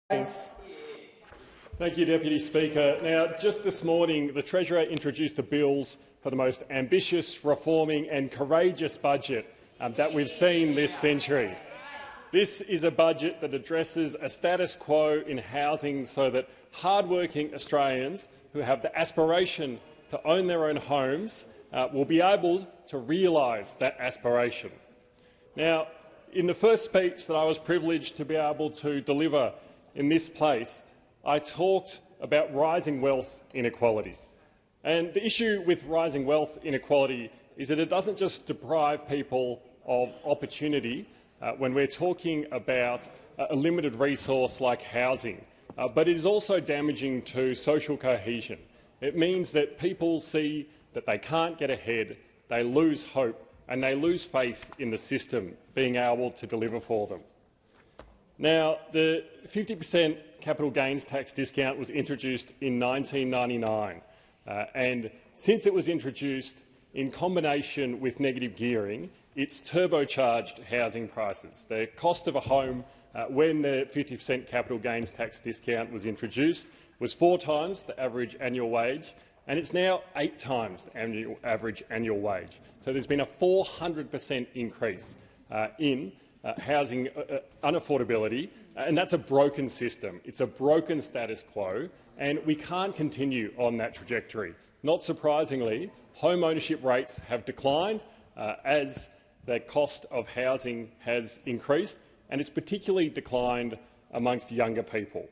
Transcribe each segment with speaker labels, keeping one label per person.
Speaker 1: Thank you, Deputy Speaker. Now, just this morning, the Treasurer introduced the bills for the most ambitious, reforming and courageous budget that we've seen this century. This is a budget that addresses a status quo in housing so that hardworking Australians who have the aspiration to own their own homes will be able to realise that aspiration. Now, in the first speech that I was privileged to be able to deliver in this place, I talked about rising wealth inequality. And the issue with rising wealth inequality is that it doesn't just deprive people of opportunity when we're talking about a limited resource like housing, but it is also damaging to social cohesion. It means that people see that they can't get ahead, they lose hope and they lose faith in the system being able to deliver for them. Now, the 50% capital gains tax discount was introduced in 1999, and since it was introduced in combination with negative gearing, it's turbocharged housing prices. The cost of a home when the 50% capital gains tax discount was introduced was 4 times the average annual wage, and it's now 8 times the average annual wage. So there's been a 400% increase in housing unaffordability, and that's a broken system. It's a broken status quo, and we can't continue on that trajectory. Not surprisingly, home ownership rates have declined as the cost of housing has increased, and it's particularly declined amongst younger people.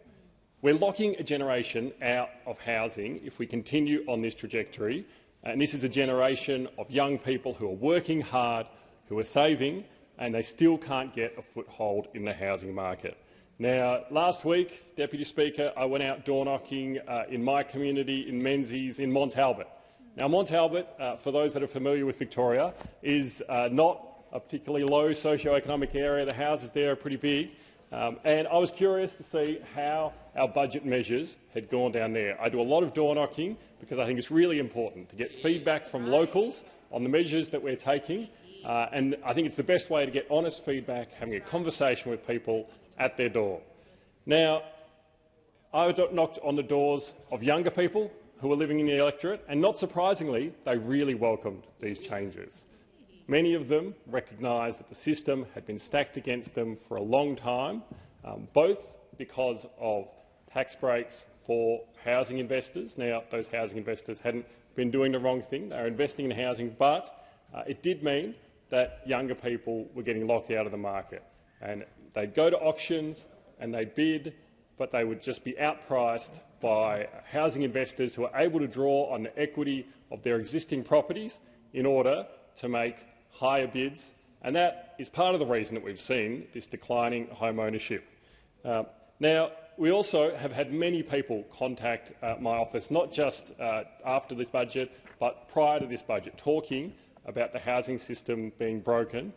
Speaker 1: We're locking a generation out of housing if we continue on this trajectory, and this is a generation of young people who are working hard, who are saving, and they still can't get a foothold in the housing market. Now, last week, Deputy Speaker, I went out door-knocking in my community in Menzies in Mont Albert. Now, Mont Albert, for those that are familiar with Victoria, is not a particularly low socio-economic area. The houses there are pretty big, and I was curious to see how our budget measures had gone down there. I do a lot of door-knocking because I think it's really important to get feedback from locals on the measures that we're taking. And I think it's the best way to get honest feedback, having a conversation with people at their door. Now, I knocked on the doors of younger people who were living in the electorate, and not surprisingly, they really welcomed these changes. Many of them recognised that the system had been stacked against them for a long time, both because of tax breaks for housing investors. Now, those housing investors hadn't been doing the wrong thing. They were investing in housing, but it did mean that younger people were getting locked out of the market. And they'd go to auctions and they'd bid, but they would just be outpriced by housing investors who are able to draw on the equity of their existing properties in order to make higher bids. And that is part of the reason that we've seen this declining home ownership. Now, we also have had many people contact my office, not just after this budget, but prior to this budget, talking about the housing system being broken.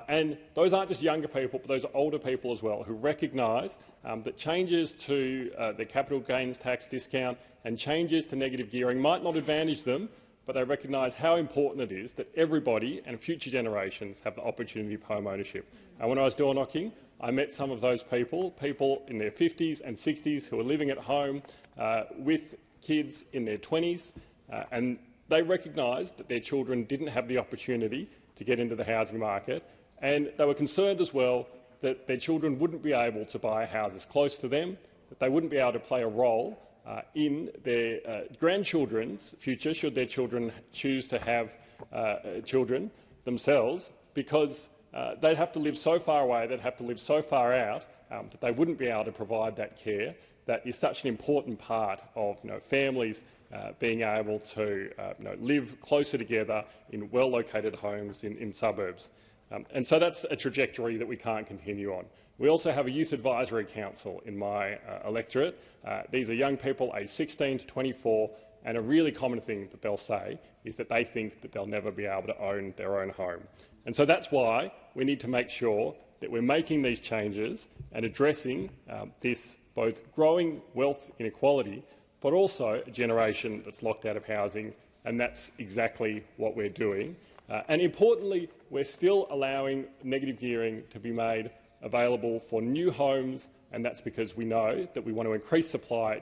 Speaker 1: And those aren't just younger people, but those are older people as well, who recognise that changes to the capital gains tax discount and changes to negative gearing might not advantage them, but they recognise how important it is that everybody and future generations have the opportunity of home ownership. And when I was door knocking, I met some of those people in their 50s and 60s who are living at home with kids in their 20s, and they recognised that their children didn't have the opportunity to get into the housing market, and they were concerned as well that their children wouldn't be able to buy houses close to them, that they wouldn't be able to play a role in their grandchildren's future, should their children choose to have children themselves, because they'd have to live so far away, they'd have to live so far out that they wouldn't be able to provide that care that is such an important part of families being able to live closer together in well-located homes in suburbs. And so that's a trajectory that we can't continue on. We also have a youth advisory council in my electorate. These are young people aged 16 to 24, and a really common thing that they'll say is that they think that they'll never be able to own their own home. And so that's why we need to make sure that we're making these changes and addressing this both growing wealth inequality, but also a generation that's locked out of housing, and that's exactly what we're doing. And importantly, we're still allowing negative gearing to be made available for new homes and that's because we know that we want to increase supply to